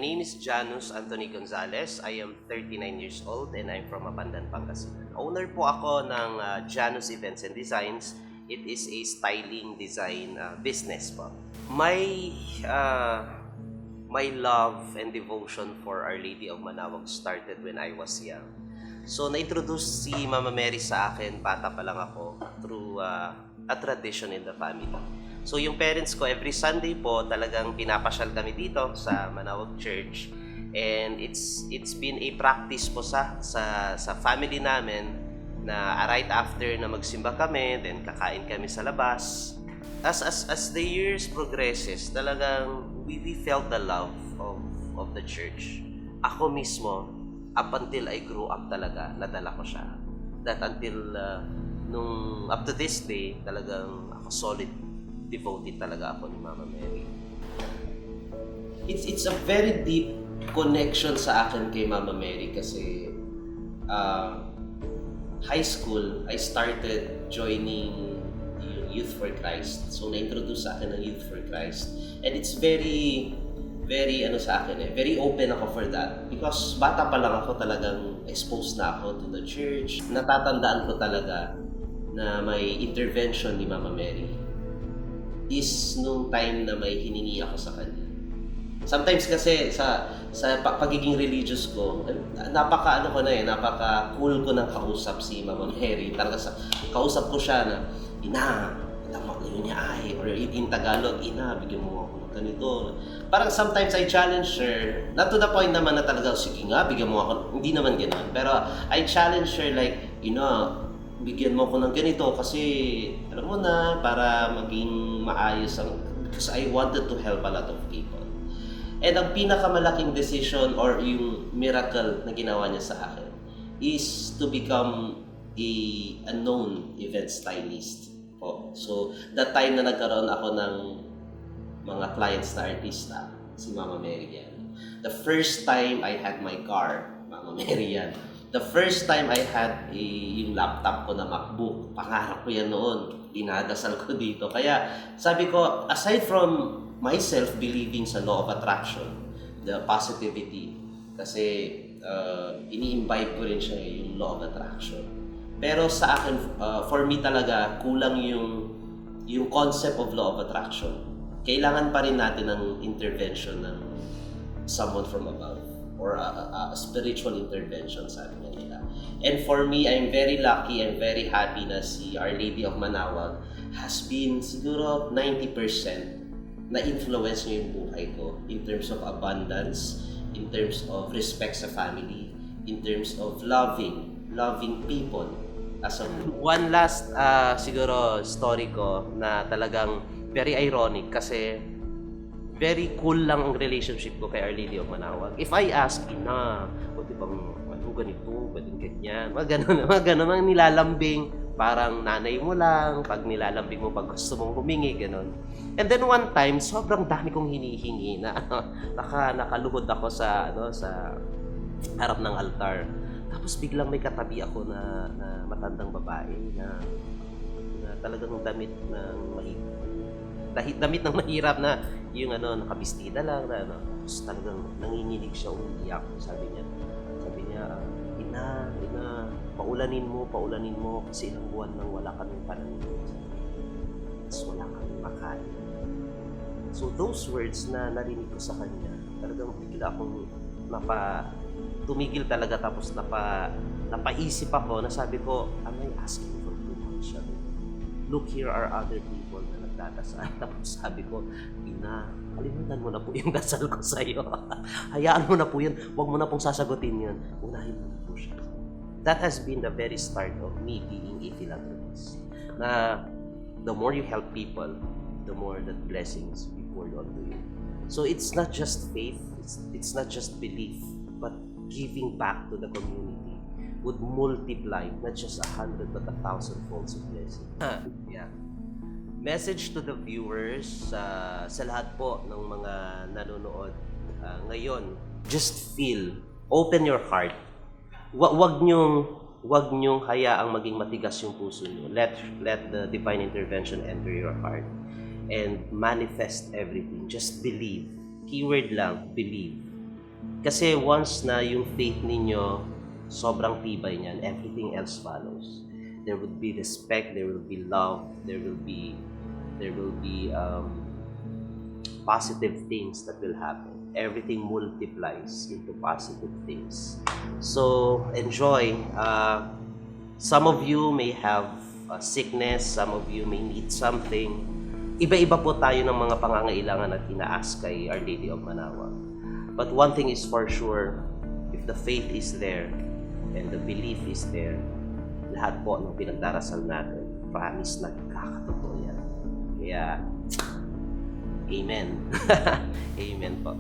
name is Janus Anthony Gonzalez. I am 39 years old and I'm from Mapandan, Pangasinan. Owner po ako ng Janus Events and Designs. It is a styling design business po. My love and devotion for Our Lady of Manaoag started when I was young. So, na-introduce si Mama Mary sa akin, bata pa lang ako, through a tradition in the family. So, yung parents ko, every Sunday po, talagang pinapasyal kami dito sa Manaoag Church. And it's been a practice po sa family namin na right after na magsimba kami, then kakain kami sa labas. As the years progresses, talagang we felt the love of the church. Ako mismo, up until I grew up talaga, nadala ko siya. That until up to this day, talagang ako solid devoted talaga ako ni Mama Mary. It's a very deep connection sa akin kay Mama Mary kasi high school, I started joining Youth for Christ. So, na-introduce sa akin ng Youth for Christ. And it's very sa akin very open ako for that. Because bata pa lang ako, talagang exposed na ako to the church. Natatandaan ko talaga na may intervention ni Mama Mary is nung time na may hiningi ako sa kanya. Sometimes kasi sa pagiging religious ko, napaka cool ko nang kausap si Mama Mary. Talaga kausap ko siya na, Ina, tama na yun niya ay, or in Tagalog, Ina, bigyan mo ako ng ganito. Parang sometimes I challenge her, not to the point naman na talaga, sige nga, bigyan mo ako, hindi naman gano'n. Pero I challenge her like, bigyan mo ako ng ganito kasi, alam mo na, para maging maayos because I wanted to help a lot of people. And ang pinakamalaking decision or yung miracle na ginawa niya sa akin is to become a known event stylist. So, that time na nagkaroon ako ng mga clients na artista, si Mama Mary yan. The first time I had my car, Mama Mary yan. The first time I had yung laptop ko na MacBook, pangarap ko yan noon. Dinadasal ko dito. Kaya sabi ko, aside from myself believing sa law of attraction, the positivity, kasi ini-imbibe ko rin siya yung law of attraction. Pero sa akin, for me talaga, kulang yung concept of law of attraction. Kailangan pa rin natin ng intervention ng someone from above or a spiritual intervention, sabi nga nila. And for me, I'm very lucky and very happy na si Our Lady of Manaoag has been siguro 90% na influence niya yung buhay ko in terms of abundance, in terms of respect sa family, in terms of loving people. One last siguro story ko na talagang very ironic kasi very cool lang ang relationship ko kay Our Lady of Manaoag. If I ask, Ina, o di bang ano ganito, pwedeng ganyan, mga ganun, mga nilalambing, parang nanay mo lang, pag nilalambing mo pag gusto mong humingi, ganun. And then one time, sobrang dami kong hinihingi na nakaluhod ako sa harap ng altar. Tapos biglang may katabi ako na matandang babae na talagang damit ng mahirap na yung nakabistida lang na tapos talagang nanginginig siya, umiiyak. Sabi niya, Ina, paulanin mo kasi ilang buwan nang wala kaming pananimig. Tapos wala kaming makain. So those words na narinig ko sa kanya, talagang bigla akong tumigil talaga, tapos napaisip ako na sabi ko, am I asking for too much? Look, here are other people na nagdadasal. Tapos sabi ko, Ina, kalimutan mo na po yung dasal ko sa'yo. Hayaan mo na po yun. Huwag mo na pong sasagutin yun. Unahin mo na po siya. That has been the very start of me being a philanthropist. Na the more you help people, the more that blessings be poured onto you. So it's not just faith, it's not just belief, but giving back to the community would multiply not just 100 but 1,000 folds of blessing. Yeah. Message to the viewers sa lahat po ng mga nanonood ngayon. Just feel, open your heart. Wag niyong hayaang maging matigas yung puso niyo. Let the divine intervention enter your heart and manifest everything. Just believe. Keyword lang, believe. Kasi once na yung faith ninyo sobrang tibay niyan, everything else follows. There will be respect, there will be love, there will be positive things that will happen. Everything multiplies into positive things. So enjoy. Some of you may have sickness, some of you may need something. Iba-iba po tayo ng mga pangangailangan at ina-ask kay Our Lady of Manaoag. But one thing is for sure, if the faith is there and the belief is there, lahat po ng pinagdarasal natin, promise na kakatotoo yan. Kaya, amen. Amen po.